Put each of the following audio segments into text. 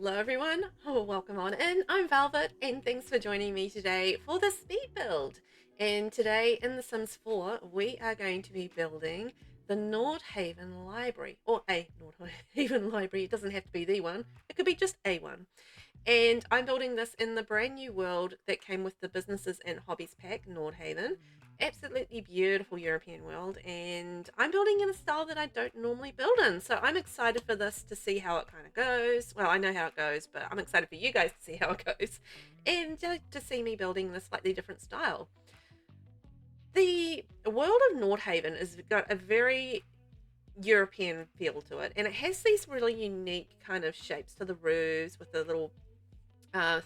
Hello everyone, welcome on in. I'm Velvet and thanks for joining me today for the speed build. And today in The Sims 4 we are going to be building the Nordhaven library, or a Nordhaven library. It doesn't have to be the one, it could be just a one. And I'm building this in the brand new world that came with the Businesses and Hobbies pack, Nordhaven. Absolutely beautiful European world, and I'm building in a style that I don't normally build in. So I'm excited for this to see how it kind of goes. Well, I know how it goes, but I'm excited for you guys to see how it goes and to see me building in a slightly different style. The world of Nordhaven has got a very European feel to it, and it has these really unique kind of shapes to the roofs with the little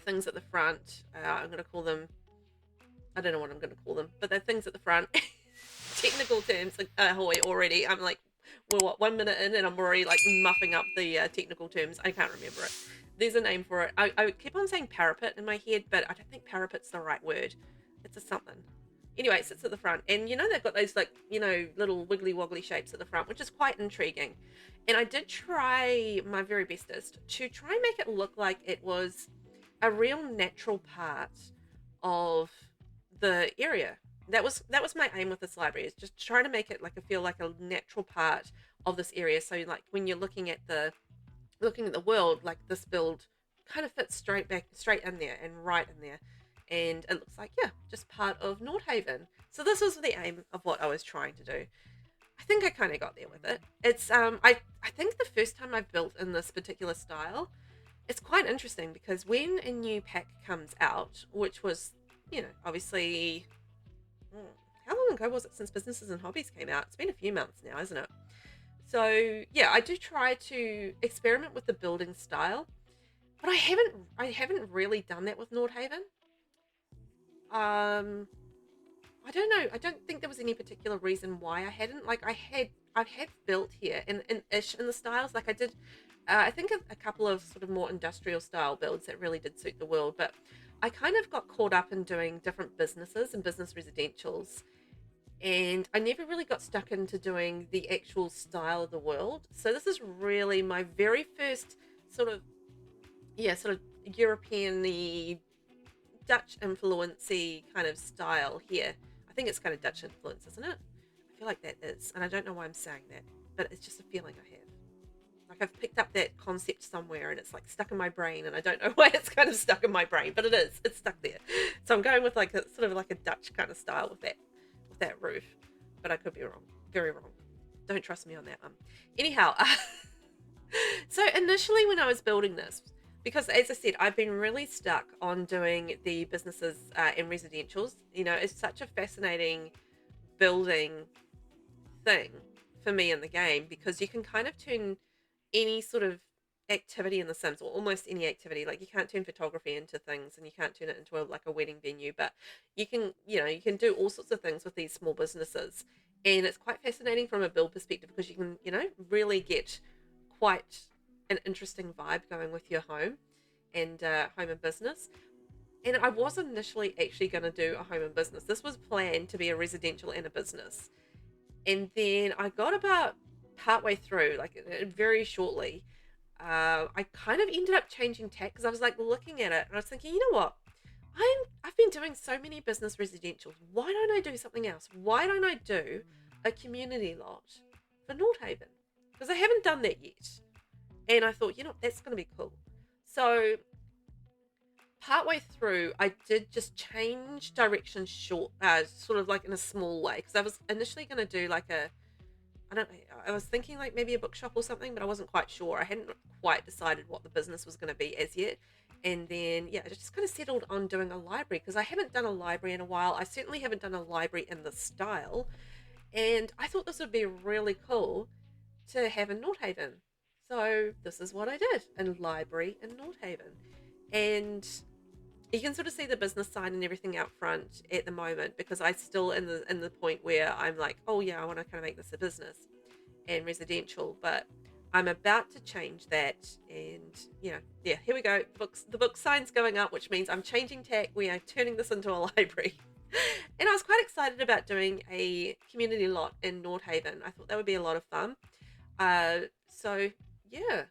things at the front. I'm going to call them, I don't know what I'm going to call them, but they're things at the front. Technical terms, like ahoy already. I'm like, we're what, 1 minute in and I'm already like muffing up the technical terms. I can't remember it. There's a name for it. I keep on saying parapet in my head, but I don't think parapet's the right word. It's a something. Anyway, it sits at the front, and you know they've got those like, you know, little wiggly woggly shapes at the front, which is quite intriguing. And I did try my very bestest to try and make it look like it was a real natural part of the area. That was my aim with this library, is just trying to make it like feel like a natural part of this area. So like when you're looking at the world, like this build kind of fits straight in there and right in there, and it looks like, yeah, just part of Nordhaven. So this was the aim of what I was trying to do. I think I kind of got there with it. It's I think the first time I've built in this particular style, it's quite interesting because when a new pack comes out, which was, you know, obviously, how long ago was it since Businesses and Hobbies came out? It's been a few months now, isn't it? So yeah, I do try to experiment with the building style, but I haven't really done that with Nordhaven. I don't know. I don't think there was any particular reason why I hadn't. Like I've built here in ish in the styles. Like I did, I think a couple of sort of more industrial style builds that really did suit the world. But I kind of got caught up in doing different businesses and business residentials, and I never really got stuck into doing the actual style of the world. So this is really my very first sort of, yeah, sort of European-y, Dutch influency kind of style here. I think it's kind of Dutch influence, isn't it? I feel like that is, and I don't know why I'm saying that, but it's just a feeling I have. Like I've picked up that concept somewhere and it's like stuck in my brain, and I don't know why it's kind of stuck in my brain, but it is. It's stuck there. So I'm going with like a sort of like a Dutch kind of style with that roof, but I could be wrong, very wrong. Don't trust me on that one. Anyhow, so initially when I was building this, because as I said, I've been really stuck on doing the businesses and residentials. You know, it's such a fascinating building thing for me in the game, because you can kind of turn any sort of activity in The Sims, or almost any activity. Like you can't turn photography into things, and you can't turn it into like a wedding venue, but you can, you know, you can do all sorts of things with these small businesses. And it's quite fascinating from a build perspective, because you can, you know, really get quite an interesting vibe going with your home and home and business. And I was initially actually going to do a home and business. This was planned to be a residential and a business. And then I got about partway through, like very shortly, I kind of ended up changing tack, because I was like looking at it and I was thinking, you know what? I've been doing so many business residentials. Why don't I do something else? Why don't I do a community lot for Nordhaven? Because I haven't done that yet. And I thought, you know, that's going to be cool. So partway through, I did just change direction sort of like in a small way, because I was initially going to do like I was thinking like maybe a bookshop or something, but I wasn't quite sure. I hadn't quite decided what the business was going to be as yet. And then, yeah, I just kind of settled on doing a library, because I haven't done a library in a while. I certainly haven't done a library in this style. And I thought this would be really cool to have in Nordhaven. So this is what I did, a library in Nordhaven. And you can sort of see the business sign and everything out front at the moment, because I still in the point where I'm like, oh yeah, I want to kind of make this a business and residential, but I'm about to change that. And you know, yeah, here we go. The book sign's going up, which means I'm changing tack. We are turning this into a library. And I was quite excited about doing a community lot in Nordhaven. I thought that would be a lot of fun. So yeah,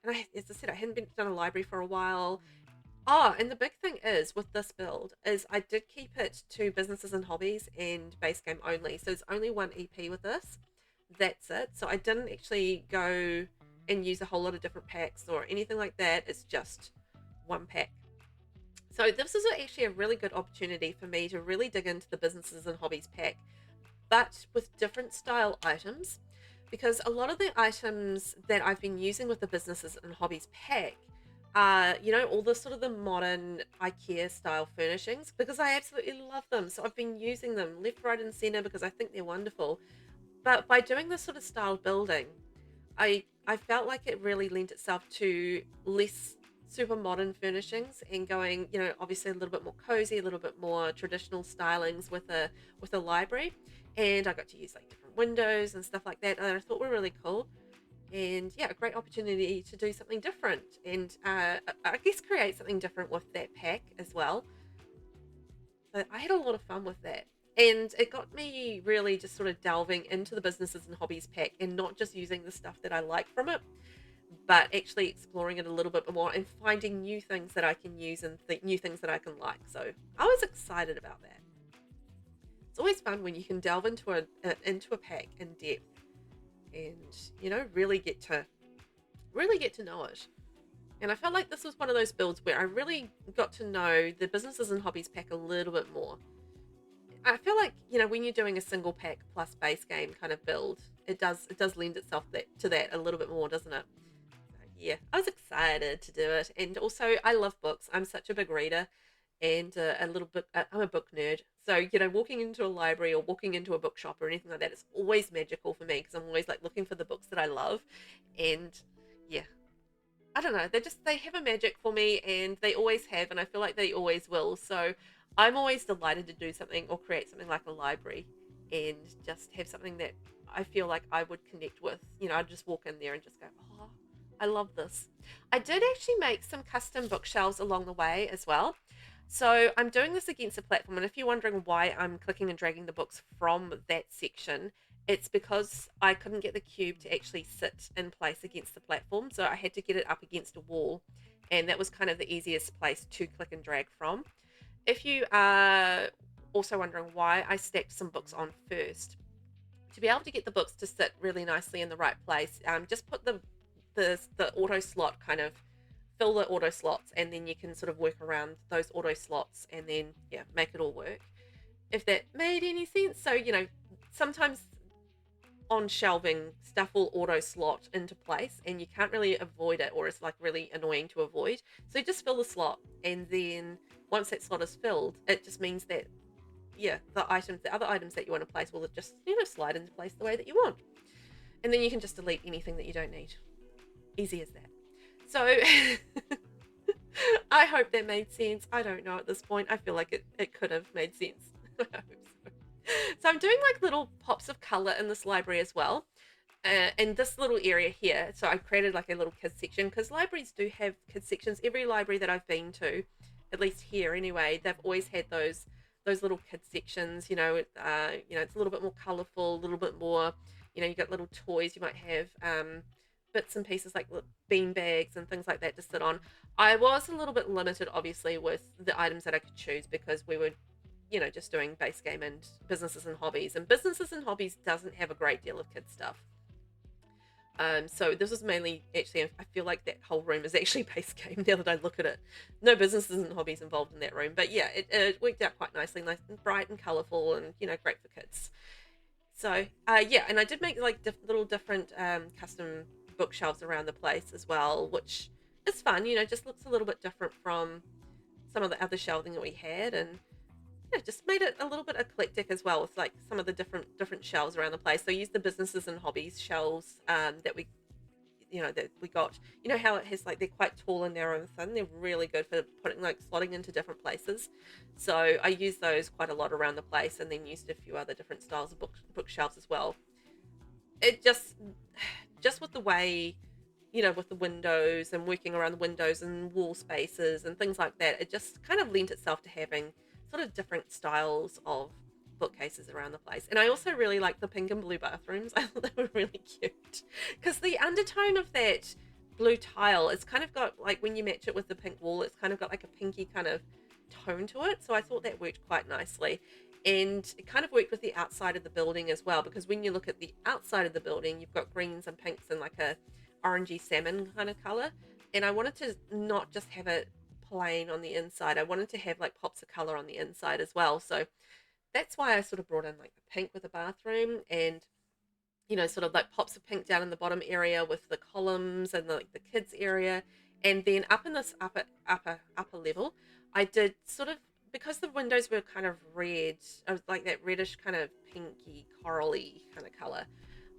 and as I said, I hadn't been done a library for a while. Oh, and the big thing is with this build is I did keep it to businesses and hobbies and base game only. So there's only one EP with this. That's it. So I didn't actually go and use a whole lot of different packs or anything like that. It's just one pack. So this is actually a really good opportunity for me to really dig into the businesses and hobbies pack, but with different style items, because a lot of the items that I've been using with the businesses and hobbies pack are, all the sort of the modern IKEA style furnishings, because I absolutely love them. So I've been using them left, right, and center because I think they're wonderful. But by doing this sort of style building, I felt like it really lent itself to less super modern furnishings and going, obviously a little bit more cozy, a little bit more traditional stylings with a library. And I got to use like different windows and stuff like that that I thought were really cool. And yeah, a great opportunity to do something different and I guess create something different with that pack as well. But I had a lot of fun with that. And it got me really just sort of delving into the businesses and hobbies pack and not just using the stuff that I like from it, but actually exploring it a little bit more and finding new things that I can use and new things that I can like. So I was excited about that. It's always fun when you can delve into a pack in depth and really get to know it. And I felt like this was one of those builds where I really got to know the businesses and hobbies pack a little bit more. I feel like, when you're doing a single pack plus base game kind of build, it does lend itself to that a little bit more, doesn't it? So, yeah, I was excited to do it. And also, I love books. I'm such a big reader and I'm a book nerd. So, walking into a library or walking into a bookshop or anything like that, it's always magical for me because I'm always like looking for the books that I love. And yeah, I don't know. They have a magic for me and they always have, and I feel like they always will. So I'm always delighted to do something or create something like a library and just have something that I feel like I would connect with. I'd just walk in there and just go, oh, I love this. I did actually make some custom bookshelves along the way as well. So I'm doing this against a platform, and if you're wondering why I'm clicking and dragging the books from that section, it's because I couldn't get the cube to actually sit in place against the platform, so I had to get it up against a wall, and that was kind of the easiest place to click and drag from. If you are also wondering why I stacked some books on first, to be able to get the books to sit really nicely in the right place, just put the auto slot, kind of fill the auto slots, and then you can sort of work around those auto slots and then make it all work, if that made any sense. So sometimes on shelving stuff will auto slot into place and you can't really avoid it, or it's like really annoying to avoid. So you just fill the slot, and then once that slot is filled, it just means that the other items that you want to place will just slide into place the way that you want, and then you can just delete anything that you don't need. Easy as that. So I hope that made sense. I don't know at this point. I feel like it could have made sense. I hope so. So I'm doing like little pops of color in this library as well. In this little area here. So I created like a little kids section, because libraries do have kids sections. Every library that I've been to, at least here anyway, they've always had those little kids sections. It's a little bit more colorful, a little bit more, you got little toys. You might have bits and pieces like bean bags and things like that to sit on. I was a little bit limited, obviously, with the items that I could choose, because we were, just doing base game and businesses and hobbies. And businesses and hobbies doesn't have a great deal of kids stuff. So this was mainly, actually, I feel like that whole room is actually base game now that I look at it. No businesses and hobbies involved in that room. But yeah, it worked out quite nicely, nice and bright and colourful and, great for kids. So, and I did make like little different custom bookshelves around the place as well, which is fun, just looks a little bit different from some of the other shelving that we had, and just made it a little bit eclectic as well, with like some of the different shelves around the place. So I used the businesses and hobbies shelves that we got. How it has like, they're quite tall and narrow and thin. They're really good for putting, like, slotting into different places. So I used those quite a lot around the place, and then used a few other different styles of bookshelves as well. It just with the way, with the windows and working around the windows and wall spaces and things like that, it just kind of lent itself to having sort of different styles of bookcases around the place. And I also really like the pink and blue bathrooms. I thought they were really cute, because the undertone of that blue tile. It's kind of got like, when you match it with the pink wall, it's kind of got like a pinky kind of tone to it. So I thought that worked quite nicely. And it kind of worked with the outside of the building as well, because when you look at the outside of the building, you've got greens and pinks and like a orangey salmon kind of color. And I wanted to not just have it plain on the inside. I wanted to have like pops of color on the inside as well. So that's why I sort of brought in like the pink with the bathroom, and sort of like pops of pink down in the bottom area with the columns and like the kids area. And then up in this upper level, I did sort of, because the windows were kind of red, I was like that reddish kind of pinky corally kind of color.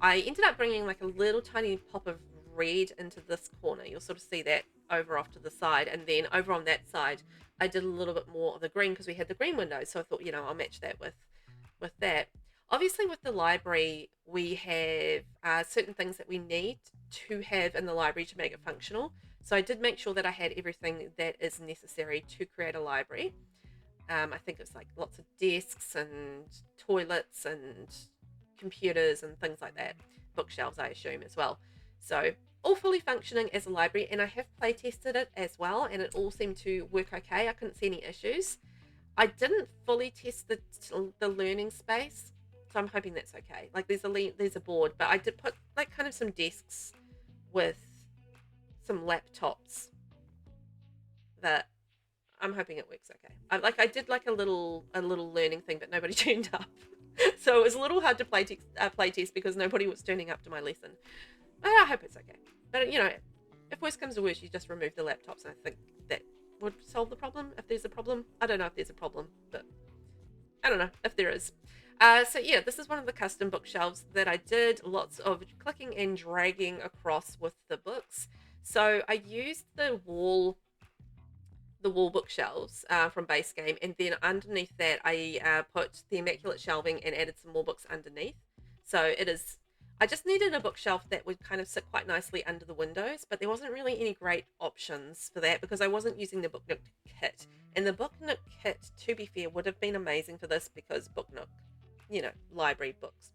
I ended up bringing like a little tiny pop of red into this corner. You'll sort of see that over off to the side, and then over on that side I did a little bit more of the green because we had the green windows. So I thought, I'll match that with that. Obviously, with the library, we have certain things that we need to have in the library to make it functional. So I did make sure that I had everything that is necessary to create a library. I think it's like lots of desks and toilets and computers and things like that. Bookshelves, I assume, as well. So all fully functioning as a library, and I have play tested it as well, and it all seemed to work okay. I couldn't see any issues. I didn't fully test the learning space, so I'm hoping that's okay. Like there's a board, but I did put like kind of some desks with some laptops that I'm hoping it works okay. I did like a little learning thing, but nobody turned up. So it was a little hard to play test because nobody was turning up to my lesson. But I hope it's okay. But if worst comes to worst, you just remove the laptops, and I think that would solve the problem. If there's a problem, I don't know if there's a problem, but I don't know if there is. So yeah, this is one of the custom bookshelves that I did. Lots of clicking and dragging across with the books. So I used the wall bookshelves from base game, and then underneath that I put the immaculate shelving and added some more books underneath. So I just needed a bookshelf that would kind of sit quite nicely under the windows, but there wasn't really any great options for that because I wasn't using the Book Nook kit. And the Book Nook kit, to be fair, would have been amazing for this because Book Nook, library books,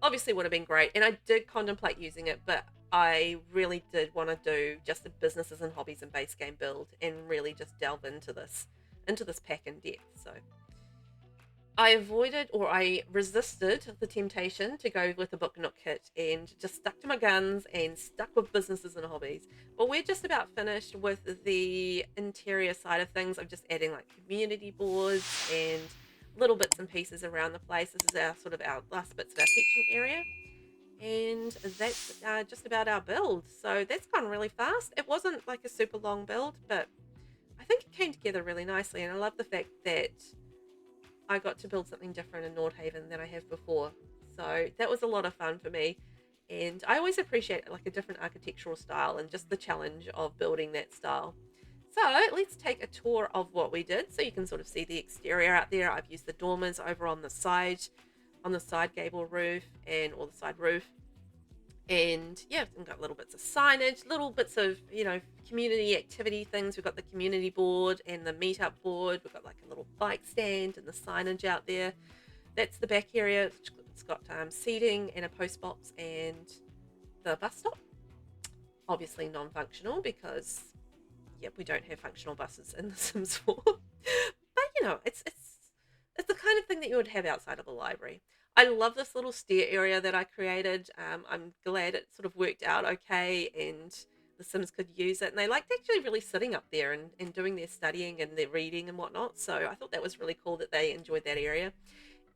obviously would have been great. And I did contemplate using it, but I really did want to do just a businesses and hobbies and base game build and really just delve into this pack in depth. So I resisted the temptation to go with the Book Nook kit and just stuck to my guns and stuck with businesses and hobbies. But we're just about finished with the interior side of things. I'm just adding like community boards and little bits and pieces around the place. This is our last bits of our teaching area. And that's just about our build. So that's gone really fast. It wasn't like a super long build, but I think it came together really nicely. And I love the fact that I got to build something different in Nordhaven than I have before. So that was a lot of fun for me. And I always appreciate like a different architectural style and just the challenge of building that style. So let's take a tour of what we did so you can sort of see the exterior out there. I've used the dormers over on the side gable roof or the side roof. And yeah, we've got little bits of signage, little bits of, community activity things. We've got the community board and the meetup board. We've got like a little bike stand and the signage out there. That's the back area. It's got seating and a post box and the bus stop. Obviously non-functional because, we don't have functional buses in The Sims 4. But, it's the kind of thing that you would have outside of a library. I love this little stair area that I created. I'm glad it sort of worked out okay and the Sims could use it. And they liked actually really sitting up there and doing their studying and their reading and whatnot. So I thought that was really cool that they enjoyed that area.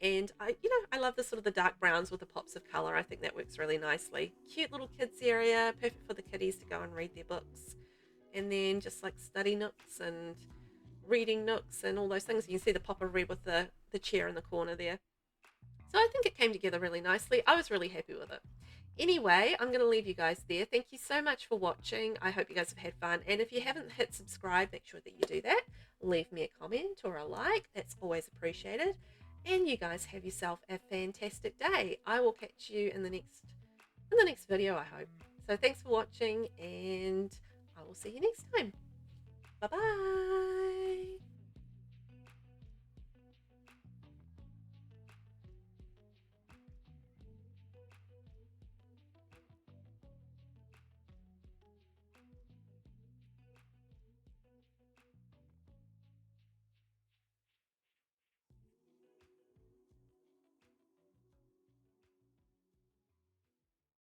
And I love the sort of the dark browns with the pops of color. I think that works really nicely. Cute little kids area, perfect for the kiddies to go and read their books. And then just like study nooks and reading nooks and all those things. You can see the pop of red with the chair in the corner there. So I think it came together really nicely. I was really happy with it. Anyway, I'm going to leave you guys there. Thank you so much for watching. I hope you guys have had fun. And if you haven't hit subscribe, make sure that you do that. Leave me a comment or a like. That's always appreciated. And you guys have yourself a fantastic day. I will catch you in the next video, I hope. So thanks for watching, and I will see you next time. Bye-bye.